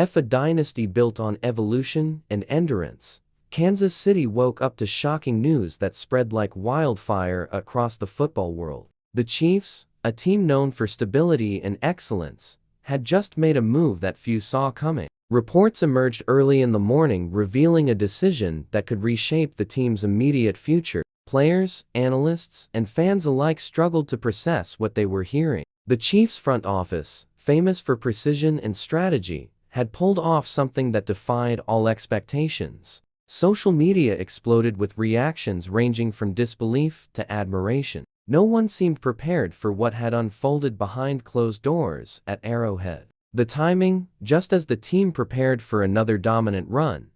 A dynasty built on evolution and endurance. Kansas City woke up to shocking news that spread like wildfire across the football world. The Chiefs, a team known for stability and excellence, had just made a move that few saw coming. Reports emerged early in the morning revealing a decision that could reshape the team's immediate future. Players, analysts, and fans alike struggled to process what they were hearing. The Chiefs' front office, famous for precision and strategy, had pulled off something that defied all expectations. Social media exploded with reactions ranging from disbelief to admiration. No one seemed prepared for what had unfolded behind closed doors at Arrowhead. The timing, just as the team prepared for another dominant run,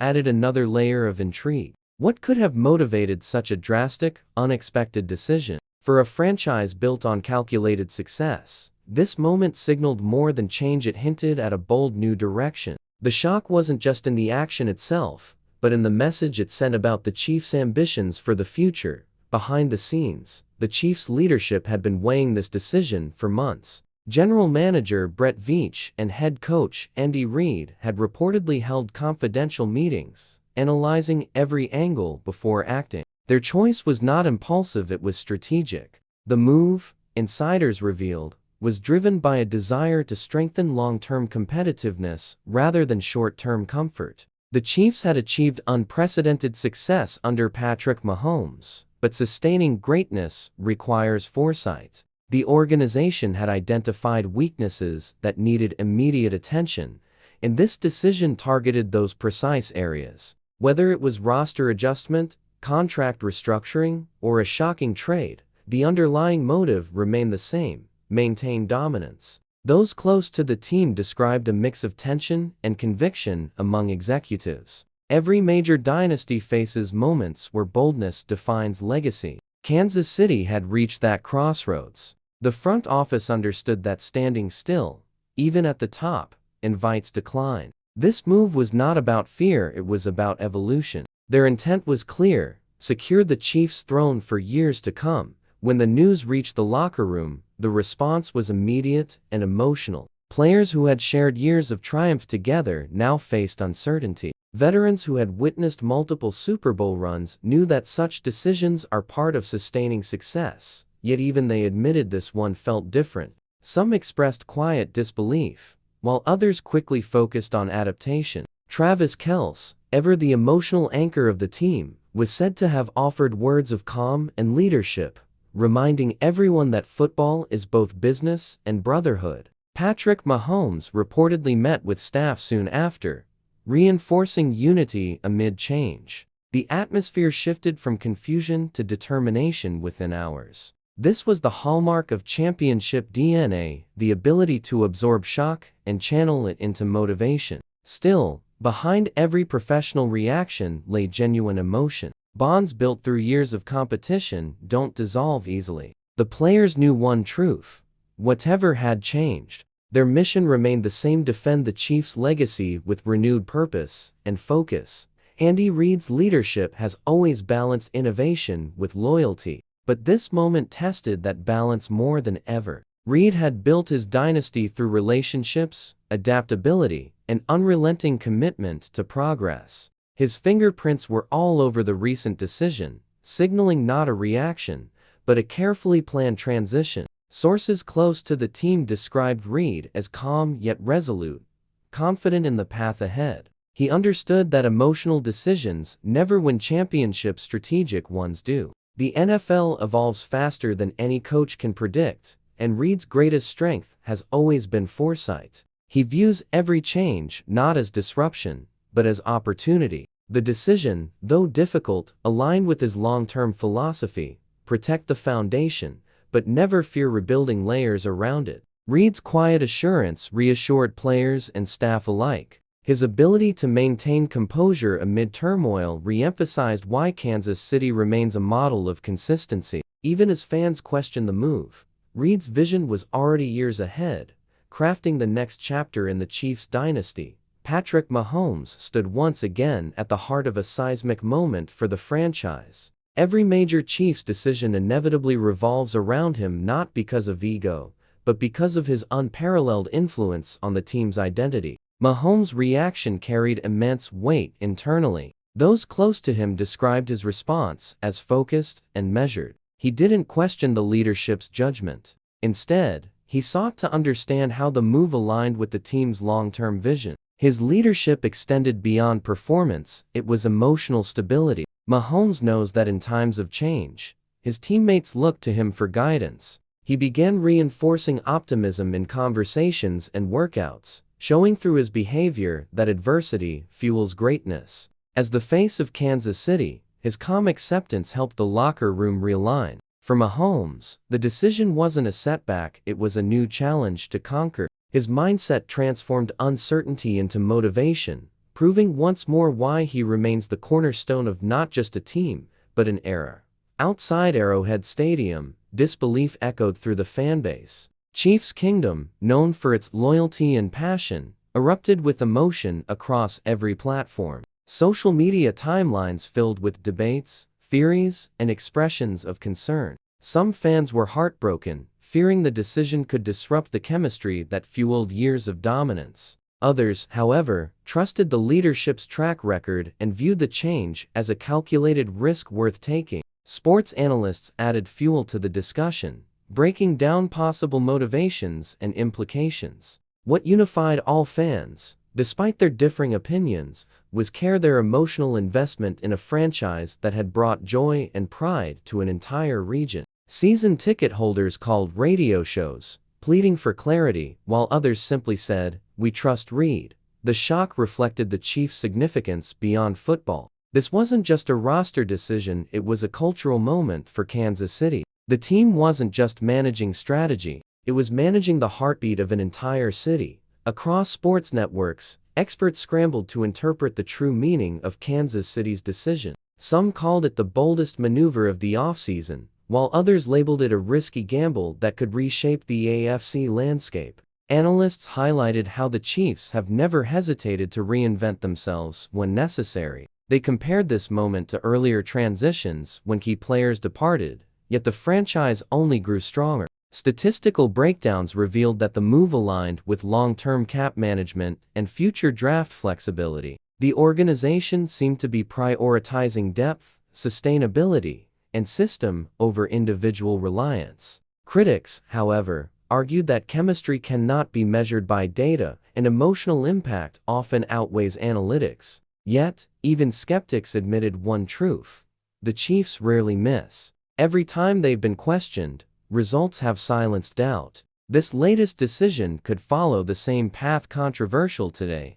added another layer of intrigue. What could have motivated such a drastic, unexpected decision? For a franchise built on calculated success, this moment signaled more than change. It hinted at a bold new direction. The shock wasn't just in the action itself, but in the message it sent about the Chiefs' ambitions for the future. Behind the scenes, the Chiefs' leadership had been weighing this decision for months. General Manager Brett Veach and head coach Andy Reid had reportedly held confidential meetings, analyzing every angle before acting. Their choice was not impulsive, it was strategic. The move, insiders revealed, was driven by a desire to strengthen long-term competitiveness rather than short-term comfort. The Chiefs had achieved unprecedented success under Patrick Mahomes, but sustaining greatness requires foresight. The organization had identified weaknesses that needed immediate attention, and this decision targeted those precise areas. Whether it was roster adjustment, contract restructuring, or a shocking trade, the underlying motive remained the same: maintain dominance. Those close to the team described a mix of tension and conviction among executives. Every major dynasty faces moments where boldness defines legacy. Kansas City had reached that crossroads. The front office understood that standing still, even at the top, invites decline. This move was not about fear, it was about evolution. Their intent was clear: secure the Chiefs' throne for years to come. When the news reached the locker room, the response was immediate and emotional. Players who had shared years of triumph together now faced uncertainty. Veterans who had witnessed multiple Super Bowl runs knew that such decisions are part of sustaining success, yet even they admitted this one felt different. Some expressed quiet disbelief, while others quickly focused on adaptation. Travis Kelce, ever the emotional anchor of the team, was said to have offered words of calm and leadership, reminding everyone that football is both business and brotherhood. Patrick Mahomes reportedly met with staff soon after, reinforcing unity amid change. The atmosphere shifted from confusion to determination within hours. This was the hallmark of championship DNA, the ability to absorb shock and channel it into motivation. Still, behind every professional reaction lay genuine emotion. Bonds built through years of competition don't dissolve easily. The players knew one truth: whatever had changed, their mission remained the same: defend the Chiefs' legacy with renewed purpose and focus. Andy Reid's leadership has always balanced innovation with loyalty, but this moment tested that balance more than ever. Reid had built his dynasty through relationships, adaptability, and unrelenting commitment to progress. His fingerprints were all over the recent decision, signaling not a reaction, but a carefully planned transition. Sources close to the team described Reid as calm yet resolute, confident in the path ahead. He understood that emotional decisions never win championships, strategic ones do. The NFL evolves faster than any coach can predict, and Reid's greatest strength has always been foresight. He views every change not as disruption, but as opportunity. The decision, though difficult, aligned with his long-term philosophy: protect the foundation, but never fear rebuilding layers around it. Reid's quiet assurance reassured players and staff alike. His ability to maintain composure amid turmoil re-emphasized why Kansas City remains a model of consistency. Even as fans questioned the move, Reid's vision was already years ahead, crafting the next chapter in the Chiefs' dynasty. Patrick Mahomes stood once again at the heart of a seismic moment for the franchise. Every major Chiefs decision inevitably revolves around him, not because of ego, but because of his unparalleled influence on the team's identity. Mahomes' reaction carried immense weight internally. Those close to him described his response as focused and measured. He didn't question the leadership's judgment. Instead, he sought to understand how the move aligned with the team's long-term vision. His leadership extended beyond performance, it was emotional stability. Mahomes knows that in times of change, his teammates look to him for guidance. He began reinforcing optimism in conversations and workouts, showing through his behavior that adversity fuels greatness. As the face of Kansas City, his calm acceptance helped the locker room realign. For Mahomes, the decision wasn't a setback, it was a new challenge to conquer. His mindset transformed uncertainty into motivation, proving once more why he remains the cornerstone of not just a team, but an era. Outside Arrowhead Stadium, disbelief echoed through the fanbase. Chiefs Kingdom, known for its loyalty and passion, erupted with emotion across every platform. Social media timelines filled with debates, theories, and expressions of concern. Some fans were heartbroken, fearing the decision could disrupt the chemistry that fueled years of dominance. Others, however, trusted the leadership's track record and viewed the change as a calculated risk worth taking. Sports analysts added fuel to the discussion, breaking down possible motivations and implications. What unified all fans, despite their differing opinions, was their emotional investment in a franchise that had brought joy and pride to an entire region. Season ticket holders called radio shows, pleading for clarity, while others simply said, "We trust Reid." The shock reflected the Chiefs' significance beyond football. This wasn't just a roster decision, it was a cultural moment for Kansas City. The team wasn't just managing strategy, it was managing the heartbeat of an entire city. Across sports networks, experts scrambled to interpret the true meaning of Kansas City's decision. Some called it the boldest maneuver of the offseason, while others labeled it a risky gamble that could reshape the AFC landscape. Analysts highlighted how the Chiefs have never hesitated to reinvent themselves when necessary. They compared this moment to earlier transitions when key players departed, yet the franchise only grew stronger. Statistical breakdowns revealed that the move aligned with long-term cap management and future draft flexibility. The organization seemed to be prioritizing depth, sustainability, and system over individual reliance. Critics, however, argued that chemistry cannot be measured by data, and emotional impact often outweighs analytics. Yet, even skeptics admitted one truth: the Chiefs rarely miss. Every time they've been questioned, results have silenced doubt. This latest decision could follow the same path. Controversial today,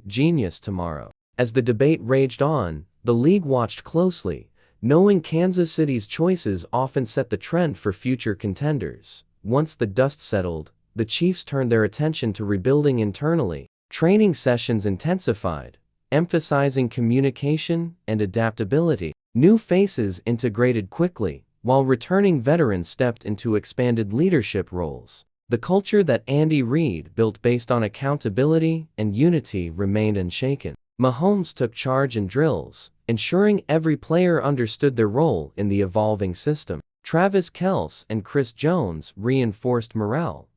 genius tomorrow. As the debate raged on, the league watched closely, knowing Kansas City's choices often set the trend for future contenders. Once the dust settled, the Chiefs turned their attention to rebuilding internally. Training sessions intensified, emphasizing communication and adaptability. New faces integrated quickly, while returning veterans stepped into expanded leadership roles. The culture that Andy Reid built based on accountability and unity remained unshaken. Mahomes took charge in drills, ensuring every player understood their role in the evolving system. Travis Kelce and Chris Jones reinforced morale,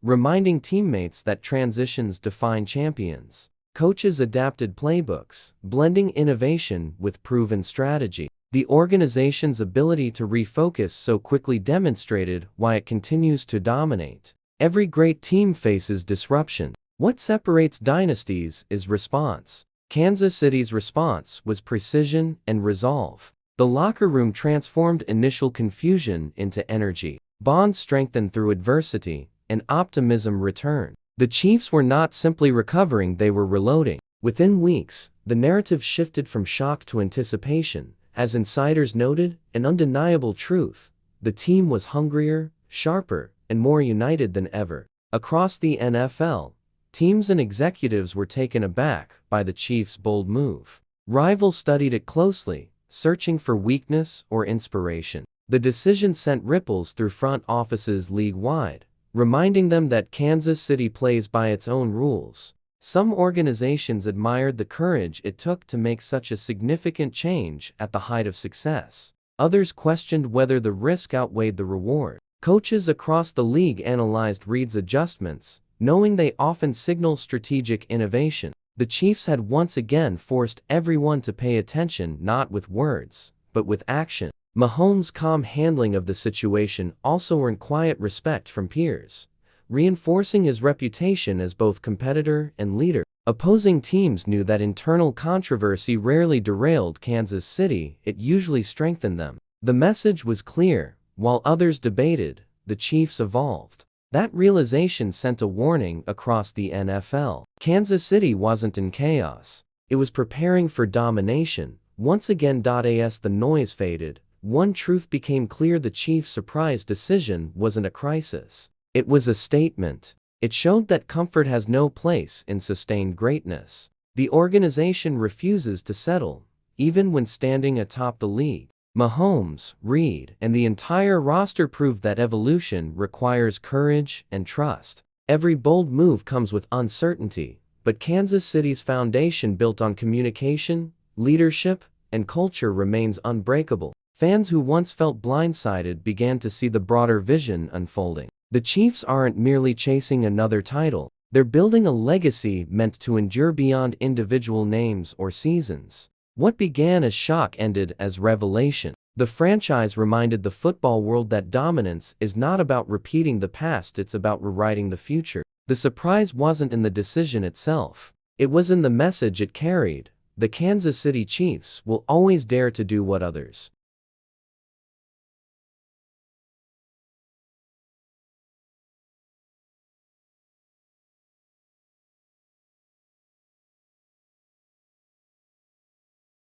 reminding teammates that transitions define champions. Coaches adapted playbooks, blending innovation with proven strategy. The organization's ability to refocus so quickly demonstrated why it continues to dominate. Every great team faces disruption. What separates dynasties is response. Kansas City's response was precision and resolve. The locker room transformed initial confusion into energy. Bonds strengthened through adversity, and optimism returned. The Chiefs were not simply recovering, they were reloading. Within weeks, the narrative shifted from shock to anticipation. As insiders noted, an undeniable truth: the team was hungrier, sharper, and more united than ever. Across the NFL, teams and executives were taken aback by the Chiefs' bold move. Rivals studied it closely, searching for weakness or inspiration. The decision sent ripples through front offices league-wide, reminding them that Kansas City plays by its own rules. Some organizations admired the courage it took to make such a significant change at the height of success. Others questioned whether the risk outweighed the reward. Coaches across the league analyzed Reid's adjustments, knowing they often signal strategic innovation. The Chiefs had once again forced everyone to pay attention not with words, but with action. Mahomes' calm handling of the situation also earned quiet respect from peers, reinforcing his reputation as both competitor and leader. Opposing teams knew that internal controversy rarely derailed Kansas City, it usually strengthened them. The message was clear: while others debated, the Chiefs evolved. That realization sent a warning across the NFL. Kansas City wasn't in chaos. It was preparing for domination. Once again, as the noise faded, one truth became clear: the Chiefs' surprise decision wasn't a crisis. It was a statement. It showed that comfort has no place in sustained greatness. The organization refuses to settle, even when standing atop the league. Mahomes, Reed, and the entire roster proved that evolution requires courage and trust. Every bold move comes with uncertainty, but Kansas City's foundation built on communication, leadership, and culture remains unbreakable. Fans who once felt blindsided began to see the broader vision unfolding. The Chiefs aren't merely chasing another title, they're building a legacy meant to endure beyond individual names or seasons. What began as shock ended as revelation. The franchise reminded the football world that dominance is not about repeating the past, it's about rewriting the future. The surprise wasn't in the decision itself, it was in the message it carried. The Kansas City Chiefs will always dare to do what others